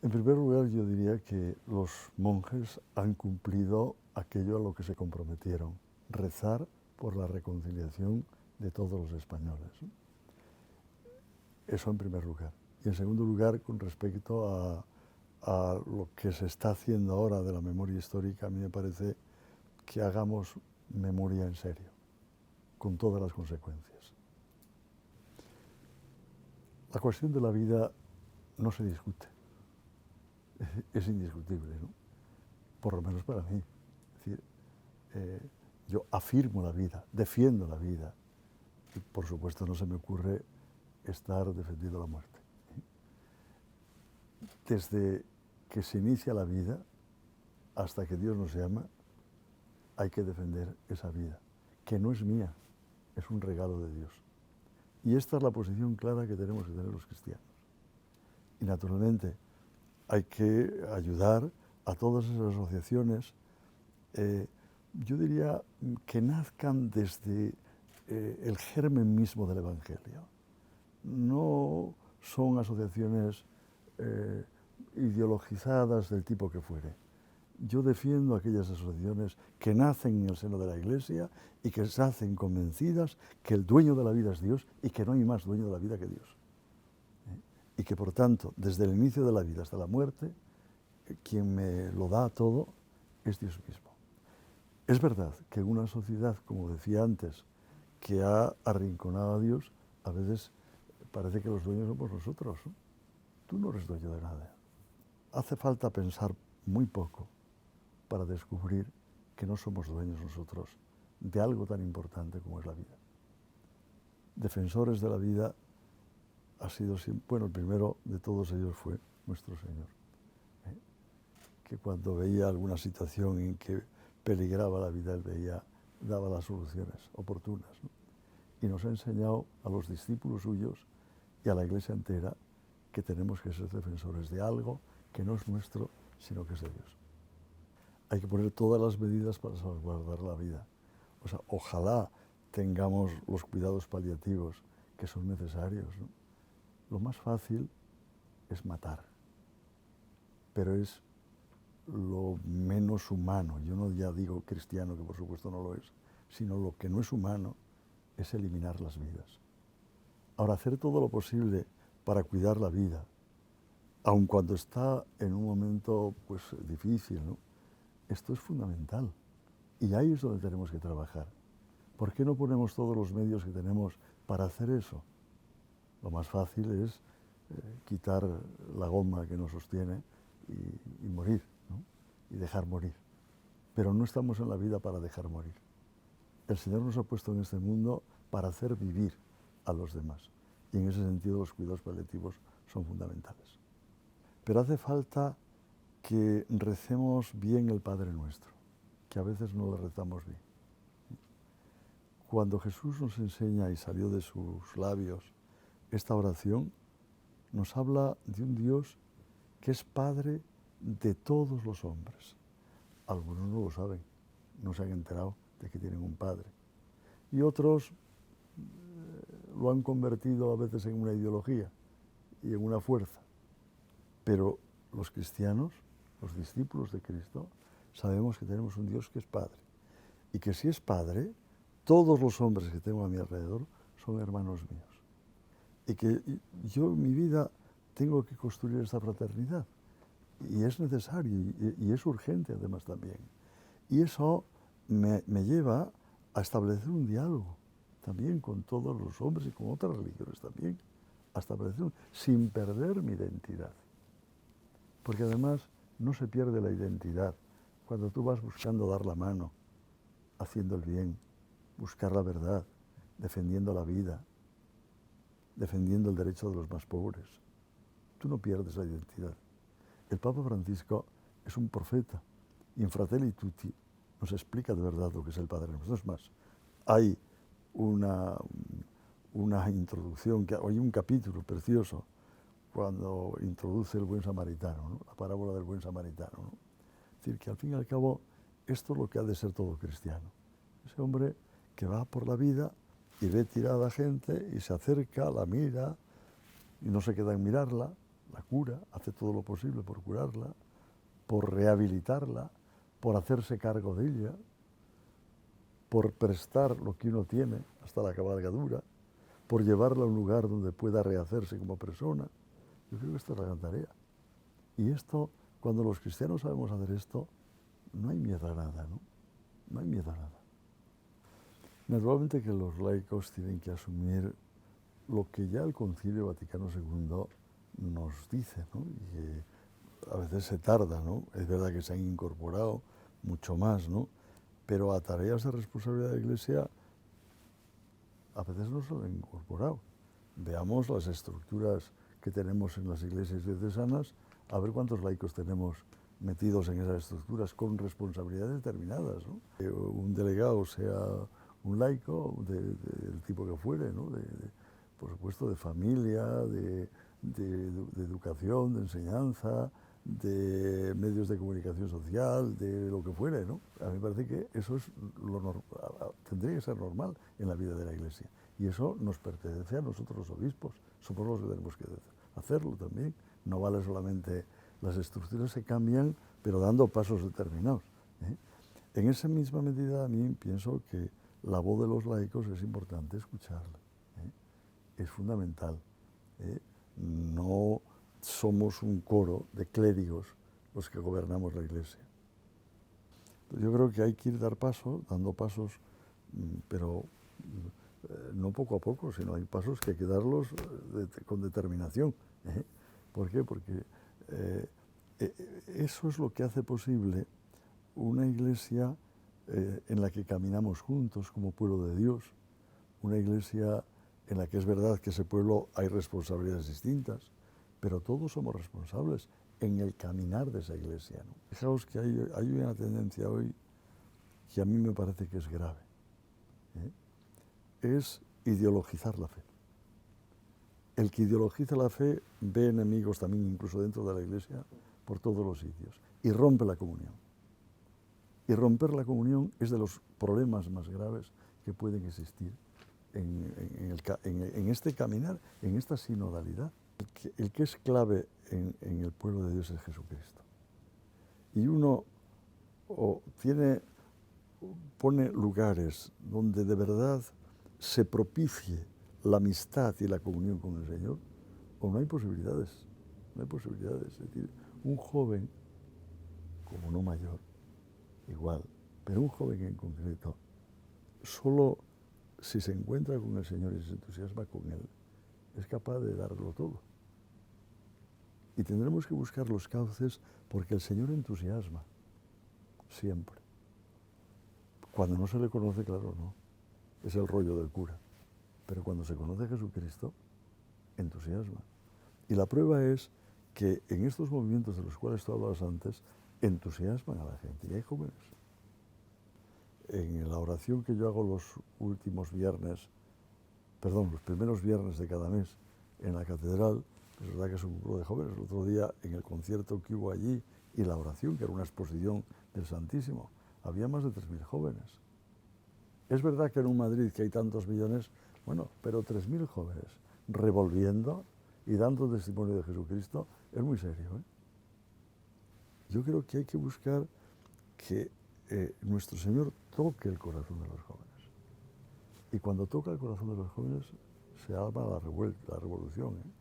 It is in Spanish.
En primer lugar, yo diría que los monjes han cumplido aquello a lo que se comprometieron, rezar por la reconciliación de todos los españoles. Eso en primer lugar. Y en segundo lugar, con respecto a lo que se está haciendo ahora de la memoria histórica, a mí me parece que hagamos memoria en serio, con todas las consecuencias. La cuestión de la vida no se discute, es indiscutible, ¿no? Por lo menos para mí. Es decir, yo afirmo la vida, defiendo la vida, y por supuesto no se me ocurre estar defendiendo la muerte. Desde que se inicia la vida hasta que Dios nos llama, hay que defender esa vida, que no es mía, es un regalo de Dios. Y esta es la posición clara que tenemos que tener los cristianos. Y naturalmente hay que ayudar a todas esas asociaciones, yo diría que nazcan desde el germen mismo del Evangelio. No son asociaciones ideologizadas del tipo que fuere. Yo defiendo aquellas asociaciones que nacen en el seno de la Iglesia y que se hacen convencidas que el dueño de la vida es Dios y que no hay más dueño de la vida que Dios. Y que por tanto, desde el inicio de la vida hasta la muerte, quien me lo da todo es Dios mismo. Es verdad que en una sociedad, como decía antes, que ha arrinconado a Dios, a veces parece que los dueños somos nosotros, ¿no? Tú no eres dueño de nada. Hace falta pensar muy poco para descubrir que no somos dueños nosotros de algo tan importante como es la vida. Defensores de la vida ha sido siempre, bueno, el primero de todos ellos fue nuestro Señor, que cuando veía alguna situación en que peligraba la vida, él daba las soluciones oportunas, ¿no? Y nos ha enseñado a los discípulos suyos y a la Iglesia entera que tenemos que ser defensores de algo que no es nuestro, sino que es de Dios. Hay que poner todas las medidas para salvaguardar la vida. O sea, ojalá tengamos los cuidados paliativos que son necesarios, ¿no? Lo más fácil es matar, pero es lo menos humano. Yo no ya digo cristiano, que por supuesto no lo es, sino lo que no es humano es eliminar las vidas. Ahora, hacer todo lo posible para cuidar la vida, aun cuando está en un momento pues difícil, ¿no? Esto es fundamental y ahí es donde tenemos que trabajar. ¿Por qué no ponemos todos los medios que tenemos para hacer eso? Lo más fácil es quitar la goma que nos sostiene y morir, ¿no? Y dejar morir. Pero no estamos en la vida para dejar morir. El Señor nos ha puesto en este mundo para hacer vivir a los demás. Y en ese sentido los cuidados paliativos son fundamentales. Pero hace falta que recemos bien el Padre Nuestro, que a veces no lo rezamos bien. Cuando Jesús nos enseña y salió de sus labios esta oración, nos habla de un Dios que es Padre de todos los hombres. Algunos no lo saben, no se han enterado de que tienen un Padre. Y otros lo han convertido a veces en una ideología y en una fuerza. Pero los cristianos, los discípulos de Cristo, sabemos que tenemos un Dios que es Padre. Y que si es Padre, todos los hombres que tengo a mi alrededor son hermanos míos. Y que yo en mi vida tengo que construir esta fraternidad. Y es necesario y es urgente además también. Y eso me lleva a establecer un diálogo también con todos los hombres y con otras religiones también, a establecer sin perder mi identidad. Porque además no se pierde la identidad cuando tú vas buscando dar la mano, haciendo el bien, buscar la verdad, defendiendo la vida, defendiendo el derecho de los más pobres. Tú no pierdes la identidad. El Papa Francisco es un profeta y en Fratelli Tutti nos explica de verdad lo que es el Padre Nuestro. Es más, hay una introducción, hay un capítulo precioso cuando introduce el buen samaritano, ¿no? La parábola del buen samaritano, ¿no? Es decir, que al fin y al cabo esto es lo que ha de ser todo cristiano. Ese hombre que va por la vida y ve tirada gente y se acerca, la mira y no se queda en mirarla, la cura, hace todo lo posible por curarla, por rehabilitarla, por hacerse cargo de ella, por prestar lo que uno tiene hasta la cabalgadura, por llevarla a un lugar donde pueda rehacerse como persona. Yo creo que esta es la gran tarea. Y esto, cuando los cristianos sabemos hacer esto, no hay miedo a nada, ¿no? No hay miedo a nada. Naturalmente que los laicos tienen que asumir lo que ya el Concilio Vaticano II nos dice, ¿no? Y que a veces se tarda, ¿no? Es verdad que se han incorporado mucho más, ¿no? Pero a tareas de responsabilidad de la Iglesia a veces no se han incorporado. Veamos las estructuras que tenemos en las iglesias diocesanas, a ver cuántos laicos tenemos metidos en esas estructuras con responsabilidades determinadas, ¿no? Que un delegado sea un laico del tipo que fuere, ¿no? Por supuesto, de familia, de educación, de enseñanza, de medios de comunicación social, de lo que fuere, ¿no? A mí me parece que eso es tendría que ser normal en la vida de la Iglesia. Y eso nos pertenece a nosotros los obispos, somos los que tenemos que hacerlo también. No vale solamente, las estructuras se cambian, pero dando pasos determinados, ¿eh? En esa misma medida a mí pienso que la voz de los laicos es importante escucharla, ¿eh? Es fundamental, ¿eh? No somos un coro de clérigos los que gobernamos la Iglesia. Yo creo que hay que ir dando pasos, pero no poco a poco, sino hay pasos que hay que darlos con determinación, ¿eh? ¿Por qué? Porque eso es lo que hace posible una Iglesia en la que caminamos juntos como pueblo de Dios, una Iglesia en la que es verdad que ese pueblo hay responsabilidades distintas, pero todos somos responsables en el caminar de esa Iglesia, ¿no? Fijaos que hay una tendencia hoy que a mí me parece que es grave, ¿eh? Es ideologizar la fe. El que ideologiza la fe ve enemigos también incluso dentro de la Iglesia por todos los sitios y rompe la comunión. Y romper la comunión es de los problemas más graves que pueden existir en este caminar, en esta sinodalidad. El que es clave en el pueblo de Dios es Jesucristo. Y uno pone lugares donde de verdad se propicie la amistad y la comunión con el Señor, o no hay posibilidades, no hay posibilidades. Es decir, un joven, como no mayor, igual, pero un joven en concreto, solo si se encuentra con el Señor y se entusiasma con Él, es capaz de darlo todo. Y tendremos que buscar los cauces porque el Señor entusiasma, siempre. Cuando no se le conoce, claro, no. Es el rollo del cura. Pero cuando se conoce a Jesucristo, entusiasma. Y la prueba es que en estos movimientos de los cuales tú hablabas antes, entusiasman a la gente. Y hay jóvenes. En la oración que yo hago los primeros viernes de cada mes en la catedral, es verdad que es un grupo de jóvenes. El otro día, en el concierto que hubo allí y la oración, que era una exposición del Santísimo, había más de 3.000 jóvenes. Es verdad que en un Madrid que hay tantos millones, bueno, pero 3.000 jóvenes revolviendo y dando testimonio de Jesucristo es muy serio, ¿eh? Yo creo que hay que buscar que nuestro Señor toque el corazón de los jóvenes. Y cuando toca el corazón de los jóvenes se arma la revolución, ¿eh?